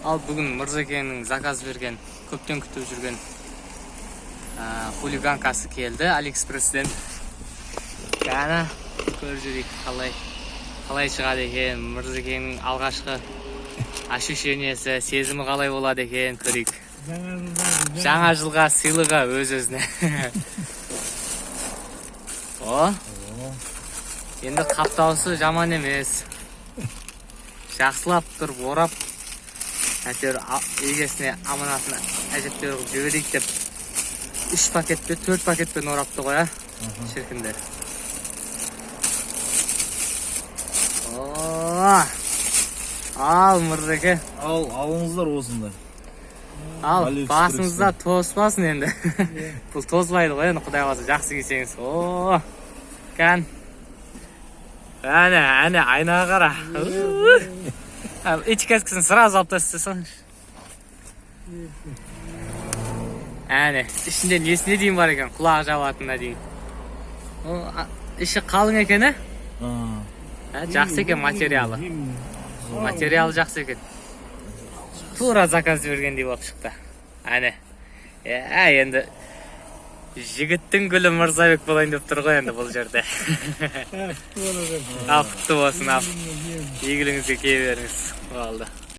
Ал бүгін Мырзекеңнің заказ берген, көптен күтіп жүрген хулиганкасы келді Алиэкспресстен. Қана көріп жүрейік қалай шығады екен. Мырзекеңнің алғашқы ощущениесі, сезімі қалай болады екен, көрейік. Жаңа жылға сыйлығы өз-өзіне. О, енді қаптауысы жаман емес. Жақсылап тұрып орап, әйтеуір егесіне аманатына әжептеуір қылып жіберейік деп 3 пакетпен 4 пакетпен орапты ғой, шіркіндер. Ал Мырзеке, алыңыздар осында. ал басыңызда тоспасын енді. Бұл тозбайды ғой, енді құдай қаласа жақсы кисеңіз. О, кән. Әне айнаға қара. Этикеткасын сразу алып тастасаң. Әне, ішінде несіне дейін бар екен, құлағы жабатынына дейін. Іші қалың екен, жақсы екен материалы. Материалы жақсы екен. Тура заказ бергендей болып шықты. Әне. Енді жігіттің гүлі Мырзабек болайын деп тұр ғой енді бұл жерде. Ал құтты болсын, ал. Игілігіңізге кие беріңіз. Болды.